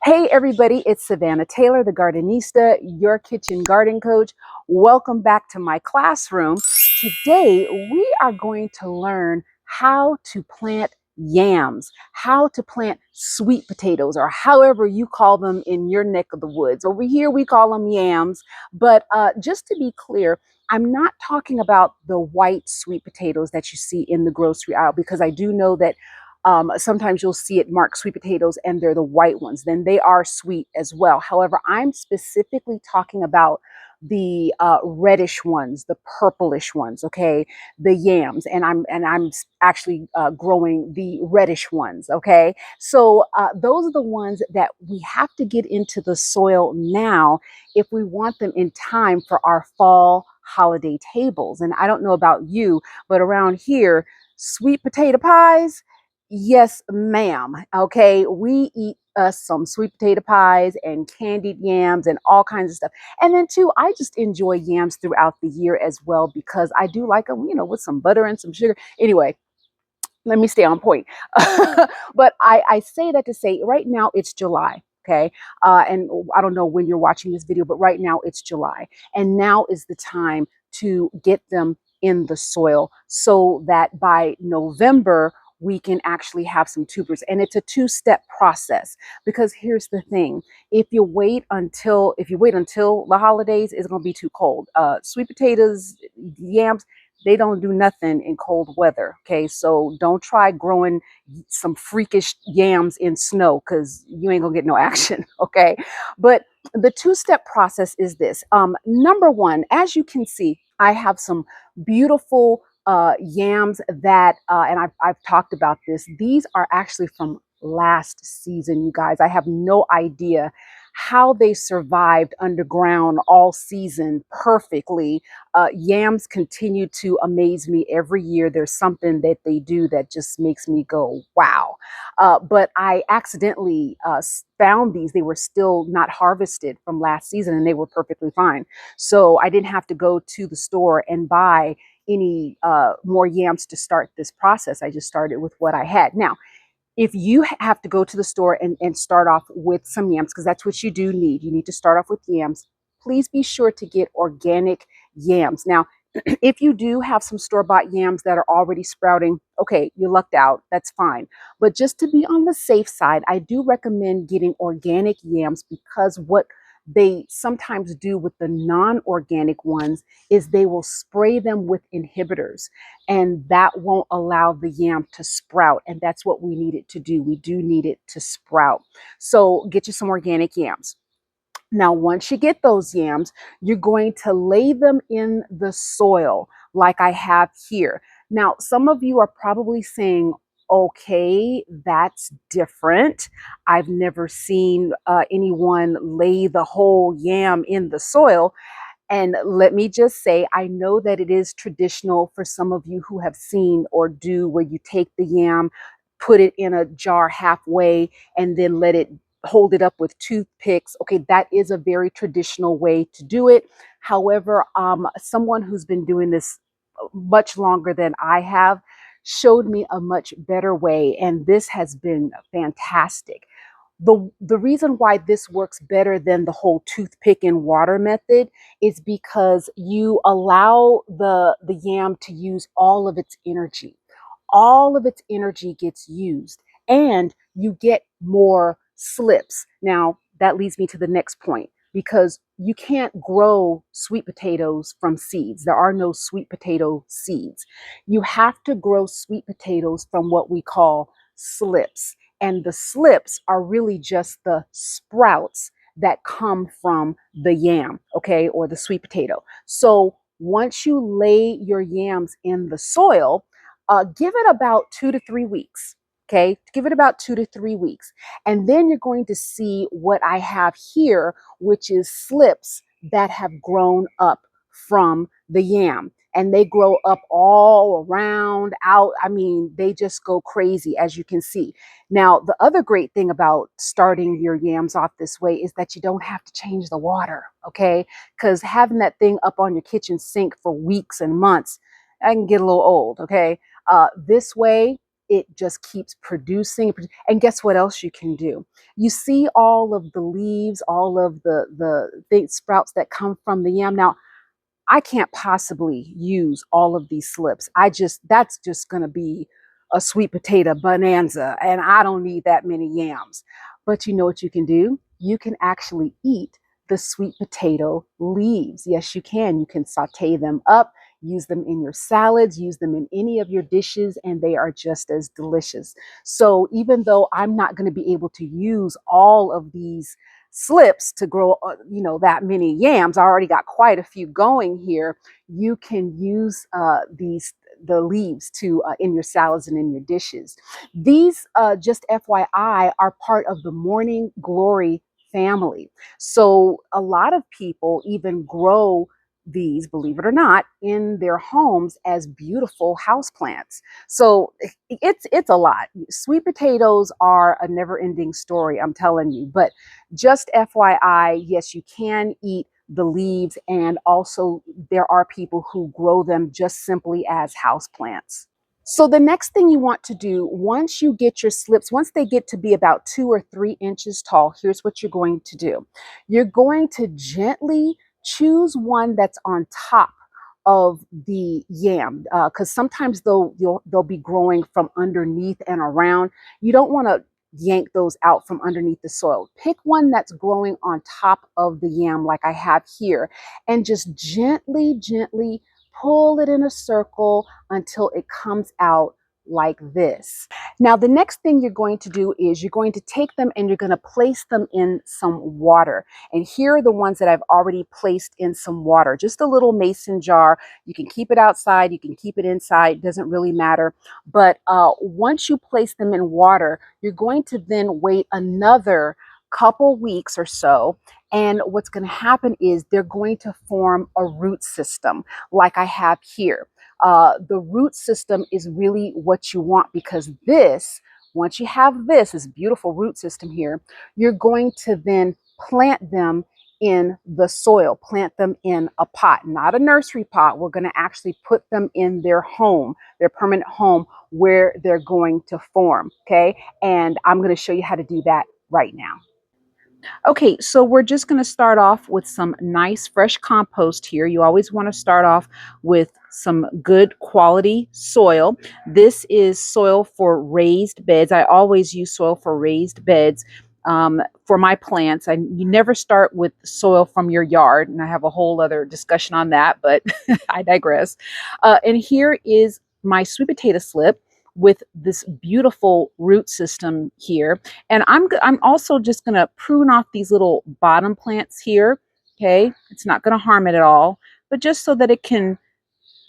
Hey everybody, it's Savannah Taylor, the Gardenista, your kitchen garden coach. Welcome back to my classroom. Today we are going to learn how to plant yams, how to plant sweet potatoes, or however you call them in your neck of the woods. Over here we call them yams, but just to be clear, I'm not talking about the white sweet potatoes that you see in the grocery aisle, because I do know that sometimes you'll see it marked sweet potatoes and they're the white ones. Then they are sweet as well. However, I'm specifically talking about the reddish ones, the purplish ones, okay, the yams, and I'm actually growing the reddish ones, okay. So those are the ones that we have to get into the soil now if we want them in time for our fall holiday tables. And I don't know about you, but around here, sweet potato pies. Yes, ma'am. Okay, we eat us some sweet potato pies and candied yams and all kinds of stuff. And then too, I just enjoy yams throughout the year as well because I do like them, with some butter and some sugar. Anyway, let me stay on point. But I say that to say right now it's July. Okay. And I don't know when you're watching this video, but right now it's July. And now is the time to get them in the soil so that by November, we can actually have some tubers. And it's a two-step process, because here's the thing. If you wait until the holidays, it's going to be too cold. Sweet potatoes, yams, they don't do nothing in cold weather. Okay, so don't try growing some freakish yams in snow, because you ain't gonna get no action. Okay, but the two-step process is this. Number one, as you can see, I have some beautiful yams that, and I've talked about this. These are actually from last season, you guys. I have no idea how they survived underground all season perfectly. Yams continue to amaze me every year. There's something that they do that just makes me go, wow. But I accidentally found these. They were still not harvested from last season and they were perfectly fine. So I didn't have to go to the store and buy any more yams to start this process. I just started with what I had. Now, if you have to go to the store and start off with some yams, because that's what you do need, you need to start off with yams, please be sure to get organic yams. Now, if you do have some store-bought yams that are already sprouting, okay, you lucked out, that's fine. But just to be on the safe side, I do recommend getting organic yams, because what they sometimes do with the non-organic ones is they will spray them with inhibitors, and that won't allow the yam to sprout. And that's what we need it to do. We do need it to sprout. So get you some organic yams. Now, once you get those yams, you're going to lay them in the soil like I have here. Now, some of you are probably saying, okay, that's different. I've never seen anyone lay the whole yam in the soil. And let me just say, I know that it is traditional for some of you who have seen or do where you take the yam, put it in a jar halfway, and then let it hold it up with toothpicks. Okay, that is a very traditional way to do it. However, someone who's been doing this much longer than I have showed me a much better way, and this has been fantastic. The reason why this works better than the whole toothpick and water method is because you allow the yam to use all of its energy. All of its energy gets used, and you get more slips. Now, that leads me to the next point, because you can't grow sweet potatoes from seeds. There are no sweet potato seeds. You have to grow sweet potatoes from what we call slips. And the slips are really just the sprouts that come from the yam, okay, or the sweet potato. So once you lay your yams in the soil, give it about 2 to 3 weeks. Okay, give it about 2 to 3 weeks. And then you're going to see what I have here, which is slips that have grown up from the yam. And they grow up all around, out. I mean, they just go crazy, as you can see. Now, the other great thing about starting your yams off this way is that you don't have to change the water, okay? Because having that thing up on your kitchen sink for weeks and months, I can get a little old, okay? This way, it just keeps producing. And guess what else you can do? You see all of the leaves, all of the sprouts that come from the yam. Now, I can't possibly use all of these slips. That's just going to be a sweet potato bonanza, and I don't need that many yams. But you know what you can do? You can actually eat the sweet potato leaves. Yes, you can. You can saute them up, use them in your salads, use them in any of your dishes, and they are just as delicious. So even though I'm not going to be able to use all of these slips to grow, that many yams, I already got quite a few going here. You can use the leaves to in your salads and in your dishes. These, just FYI, are part of the morning glory family. So a lot of people even grow these, believe it or not, in their homes as beautiful houseplants. So it's a lot. Sweet potatoes are a never-ending story, I'm telling you. But just FYI, yes, you can eat the leaves, and also there are people who grow them just simply as houseplants. So the next thing you want to do, once you get your slips, once they get to be about 2 or 3 inches tall, here's what you're going to do. You're going to gently choose one that's on top of the yam, because sometimes they'll be growing from underneath and around. You don't want to yank those out from underneath the soil. Pick one that's growing on top of the yam like I have here, and just gently, gently pull it in a circle until it comes out like this. Now, the next thing you're going to do is you're going to take them and you're going to place them in some water. And here are the ones that I've already placed in some water, just a little mason jar. You can keep it outside, you can keep it inside, doesn't really matter. But once you place them in water, you're going to then wait another couple weeks or so. And what's going to happen is they're going to form a root system like I have here. The root system is really what you want, because once you have this beautiful root system here, you're going to then plant them in the soil, plant them in a pot, not a nursery pot. We're going to actually put them in their home, their permanent home, where they're going to form. Okay. And I'm going to show you how to do that right now. Okay, so we're just going to start off with some nice fresh compost here. You always want to start off with some good quality soil. This is soil for raised beds. I always use soil for raised beds for my plants. You never start with soil from your yard, and I have a whole other discussion on that, but I digress. And here is my sweet potato slip with this beautiful root system here. And I'm also just going to prune off these little bottom plants here. Okay, it's not going to harm it at all, but just so that it can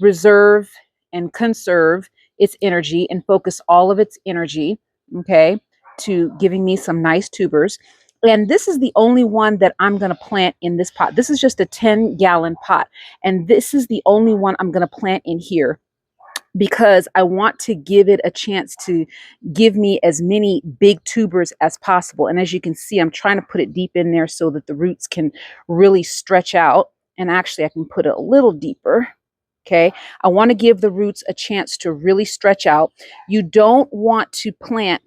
reserve and conserve its energy and focus all of its energy, okay, to giving me some nice tubers. And this is the only one that I'm going to plant in this pot. This is just a 10-gallon pot, and this is the only one I'm going to plant in here, because I want to give it a chance to give me as many big tubers as possible. And as you can see, I'm trying to put it deep in there so that the roots can really stretch out. And actually, I can put it a little deeper. Okay. I want to give the roots a chance to really stretch out. You don't want to plant,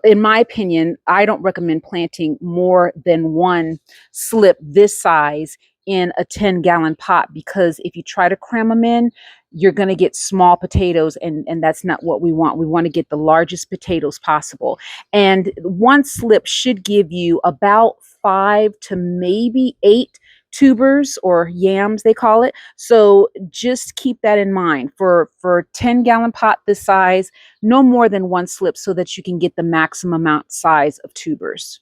in my opinion, I don't recommend planting more than one slip this size in a 10-gallon pot, because if you try to cram them in, you're going to get small potatoes, and that's not what we want. We want to get the largest potatoes possible. And one slip should give you about 5 to maybe 8 tubers, or yams they call it. So just keep that in mind. For 10-gallon pot this size, no more than one slip, so that you can get the maximum amount size of tubers.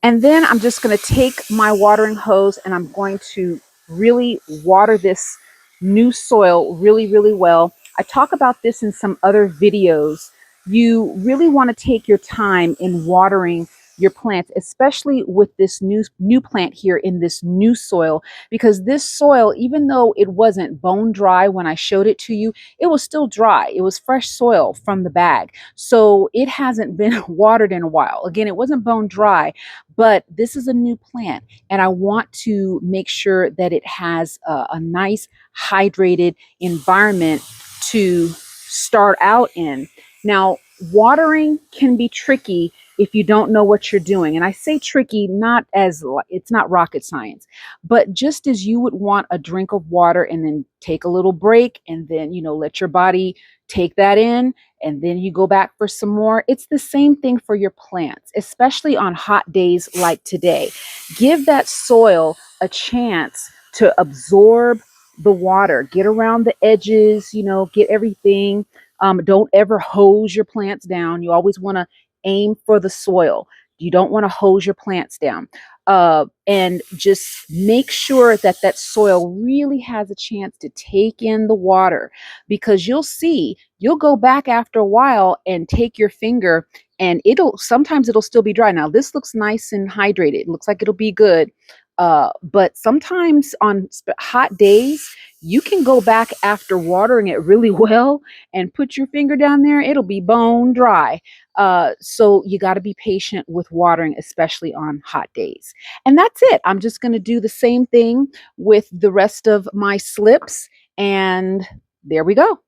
And then I'm just going to take my watering hose and I'm going to really water this new soil really, really well. I talk about this in some other videos. You really want to take your time in watering your plants, especially with this new plant here in this new soil, because this soil, even though it wasn't bone dry when I showed it to you, it was still dry. It was fresh soil from the bag. So it hasn't been watered in a while. Again, it wasn't bone dry, but this is a new plant, and I want to make sure that it has a nice hydrated environment to start out in. Now, watering can be tricky if you don't know what you're doing. And I say tricky not as it's not rocket science, but just as you would want a drink of water and then take a little break and then, let your body take that in and then you go back for some more. It's the same thing for your plants, especially on hot days like today. Give that soil a chance to absorb the water, get around the edges, get everything. Don't ever hose your plants down. You always want to aim for the soil. You don't want to hose your plants down. And just make sure that that soil really has a chance to take in the water, because you'll go back after a while and take your finger and sometimes it'll still be dry. Now this looks nice and hydrated. It looks like it'll be good. But sometimes on hot days, you can go back after watering it really well and put your finger down there. It'll be bone dry. So you got to be patient with watering, especially on hot days. And that's it. I'm just going to do the same thing with the rest of my slips. And there we go.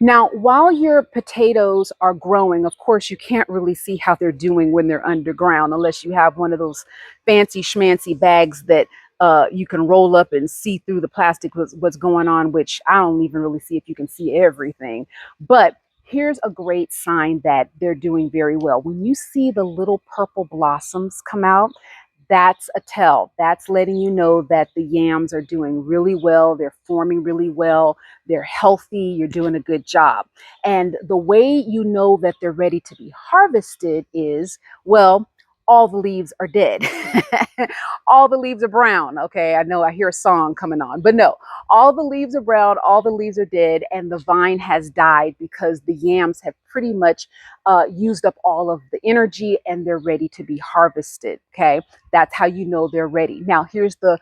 Now, while your potatoes are growing, of course, you can't really see how they're doing when they're underground unless you have one of those fancy schmancy bags that you can roll up and see through the plastic what's going on, which I don't even really see if you can see everything. But here's a great sign that they're doing very well. When you see the little purple blossoms come out, that's a tell. That's letting you know that the yams are doing really well. They're forming really well. They're healthy. You're doing a good job. And the way you know that they're ready to be harvested is, well, all the leaves are dead. All the leaves are brown. Okay, I know I hear a song coming on, but no, all the leaves are brown, all the leaves are dead, and the vine has died because the yams have pretty much used up all of the energy and they're ready to be harvested. Okay, that's how you know they're ready. Now, here's the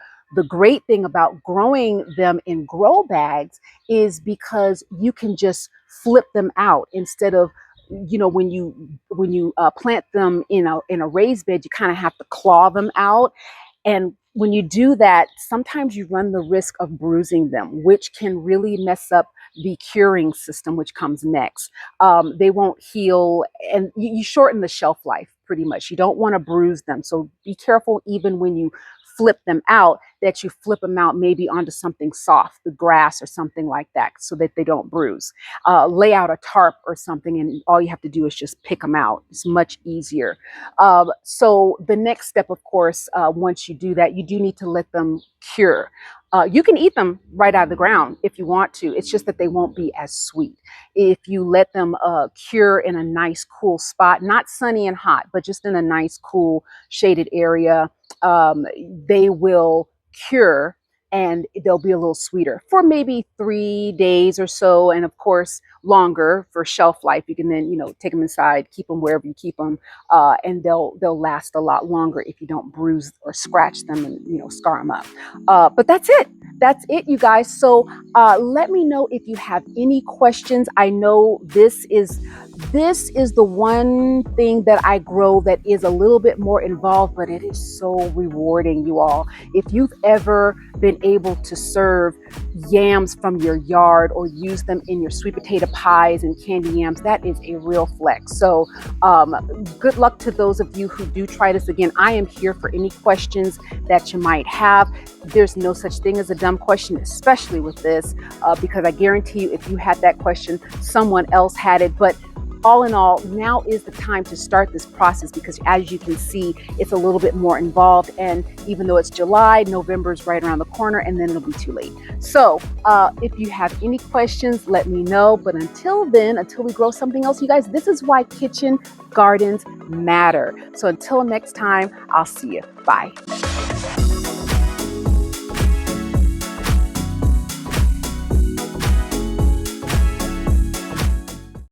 great thing about growing them in grow bags is because you can just flip them out instead of when you plant them in a raised bed, you kind of have to claw them out. And when you do that, sometimes you run the risk of bruising them, which can really mess up the curing system, which comes next. They won't heal, and you shorten the shelf life pretty much. You don't want to bruise them. So be careful even when you flip them out, that you flip them out maybe onto something soft, the grass or something like that, so that they don't bruise. Lay out a tarp or something, and all you have to do is just pick them out. It's much easier. So the next step, of course, once you do that, you do need to let them cure. You can eat them right out of the ground if you want to. It's just that they won't be as sweet. If you let them cure in a nice, cool spot, not sunny and hot, but just in a nice, cool, shaded area, they will cure and they'll be a little sweeter for maybe 3 days or so. And of course, longer for shelf life. You can then, take them inside, keep them wherever you keep them, and they'll last a lot longer if you don't bruise or scratch them and scar them up. But that's it. That's it, you guys. So let me know if you have any questions. I know this is the one thing that I grow that is a little bit more involved, but it is so rewarding, you all. If you've ever been able to serve yams from your yard or use them in your sweet potato pies and candy yams, that is a real flex. So good luck to those of you who do try this. Again, I am here for any questions that you might have. There's no such thing as a dumb question, especially with this, because I guarantee you, if you had that question, someone else had it. But all in all, now is the time to start this process, because as you can see, it's a little bit more involved. And even though it's July, November is right around the corner, and then it'll be too late. So if you have any questions, let me know. But until then, until we grow something else, you guys, this is why kitchen gardens matter. So until next time, I'll see you. Bye.